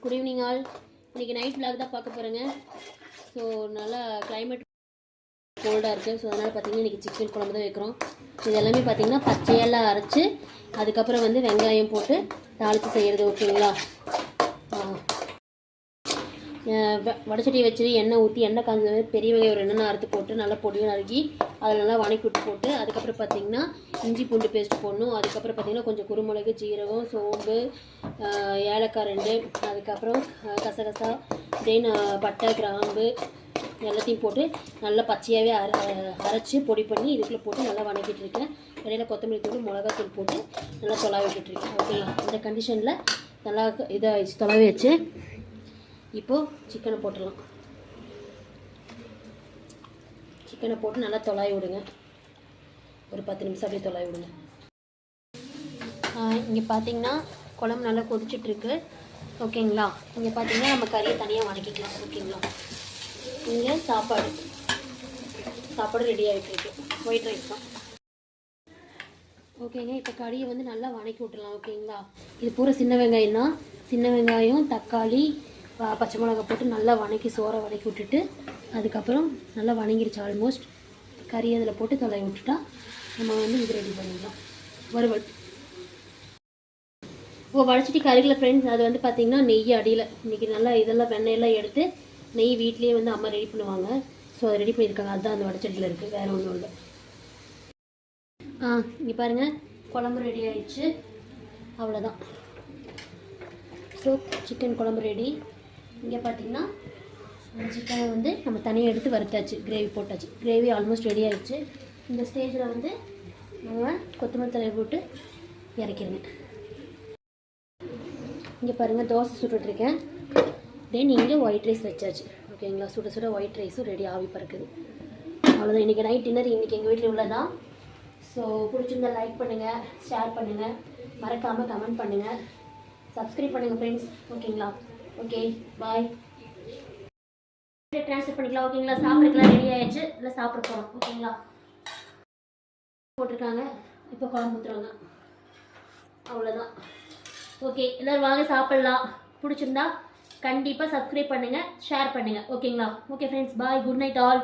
Good evening all. இன்றைக்கி night vlog தான் பார்க்க போகிறேங்க. ஸோ நல்லா கிளைமேட் கோல்டாக இருக்குது. ஸோ அதனால் பார்த்திங்கன்னா இன்றைக்கி சிக்கன் குழம்பு தான் வைக்கிறோம். இது எல்லாமே பார்த்திங்கன்னா பச்சையெல்லாம் அரைச்சி அதுக்கப்புறம் வந்து வெங்காயம் போட்டு தாளித்து செய்கிறது. ஓகேங்களா? வடச்சட்டியை வச்சு எண்ணெய் ஊற்றி எண்ணெய் காய்ஞ்சது பெரிய வெங்காயம் ஒரு எண்ணெய் அறுத்து போட்டு நல்லா பொடியும் நறுக்கி அதில் நல்லா வணக்கி விட்டு போட்டு அதுக்கப்புறம் பார்த்திங்கன்னா இஞ்சி பூண்டு பேஸ்ட் போடணும். அதுக்கப்புறம் பார்த்திங்கன்னா கொஞ்சம் குருமிளகு, ஜீரகம், சோம்பு, ஏலக்காய் 2, அதுக்கப்புறம் கசகசா, தென் பட்டை, கிராம்பு எல்லாத்தையும் போட்டு நல்லா பச்சையாகவே அரைச்சி பொடி பண்ணி இதுக்குள்ளே போட்டு நல்லா வணக்கிட்டு இருக்கேன். இடையில கொத்தமல்லி தூள், மிளகாத்தூள் போட்டு நல்லா தொலாவி விட்டுருக்கேன். ஓகேங்களா? இந்த கண்டிஷனில் நல்லா இதாகிடுச்சு, தொலாவி வச்சு இப்போது சிக்கனை போட்டுடலாம். சிக்கனை போட்டு நல்லா தொலாவி விடுங்க. ஒரு 10 நிமிஷம் அப்படியே தொலாவி விடுங்க. இங்கே பார்த்தீங்கன்னா குழம்பு நல்லா கொதிச்சிட்ருக்கு. ஓகேங்களா? இங்கே பார்த்தீங்கன்னா நம்ம கறியை தனியாக வதக்கிக்கலாம். ஓகேங்களா? இங்கே சாப்பாடு ரெடி ஆகிட்டுருக்கு. ஒயிட் ரைஸ் தான். ஓகேங்க, இப்போ கறியை வந்து நல்லா வதக்கி விட்டுடலாம். ஓகேங்களா? இது பூரா சின்ன வெங்காயம் தான். சின்ன வெங்காயம், தக்காளி, பச்சை மிளகாய் போட்டு நல்லா வதக்கி சோறை வதக்கி விட்டுட்டு அதுக்கப்புறம் நல்லா வதங்கிருச்சு ஆல்மோஸ்ட். கறி அதில் போட்டு தொலைவி விட்டுட்டா நம்ம வந்து இது ரெடி பண்ணிடலாம். வறுவல் வடச்சட்டி கறியில் ஃப்ரெண்ட்ஸ், அது வந்து பார்த்திங்கன்னா நெய் அடியில் இன்றைக்கி நல்லா இதெல்லாம் வெண்ணெயெல்லாம் எடுத்து நெய் வீட்லேயே வந்து அம்மா ரெடி பண்ணுவாங்க. ஸோ அதை ரெடி பண்ணியிருக்காங்க. அதுதான் அந்த வடச்சட்டியில் இருக்குது, வேறு ஒன்றும் இல்லை. இங்கே பாருங்கள், குழம்பு ரெடி ஆயிடுச்சு. அவ்வளோதான். ஸோ சிக்கன் குழம்பு ரெடி. இங்கே பார்த்திங்கன்னா சிக்கனை வந்து நம்ம தனியாக எடுத்து வறுத்தாச்சு, கிரேவி போட்டாச்சு. கிரேவி ஆல்மோஸ்ட் ரெடி ஆகிடுச்சு. இந்த ஸ்டேஜில் வந்து நம்ம கொத்தமல்லி தழை போட்டு இறக்கிடுங்க. இங்கே பாருங்கள், தோசை சுட்டுட்ருக்கேன். தென் இங்கே ஒயிட் ரைஸ் வச்சாச்சு. ஓகேங்களா? சுட சுட ஒயிட் ரைஸும் ரெடி ஆகி பறக்குது. அவ்வளோதான் இன்றைக்கி நைட் டின்னர். இன்றைக்கி எங்கள் வீட்டில் உள்ளதான். ஸோ பிடிச்சிருந்தா லைக் பண்ணுங்கள், ஷேர் பண்ணுங்கள், மறக்காமல் கமெண்ட் பண்ணுங்கள், சப்ஸ்கிரைப் பண்ணுங்கள் ஃப்ரெண்ட்ஸ். ஓகேங்களா? ஓகே, பாய். ட்ரான்ஸ்ஃபர் பண்ணிக்கலாம். ஓகேங்களா? சாப்பிட்றதுலாம் ரெடி ஆகிடுச்சு. இல்லை சாப்பிட போகிறோம். ஓகேங்களா? போட்டிருக்காங்க. இப்போ குழம்பு ஊற்றுறாங்க. அவ்வளோதான். ஓகே, எல்லோரும் வாங்க சாப்பிட்லாம். பிடிச்சிருந்தா கண்டிப்பாக சப்ஸ்கிரைப் பண்ணுங்கள், ஷேர் பண்ணுங்கள். ஓகேங்களா? Okay friends, bye. Good night all.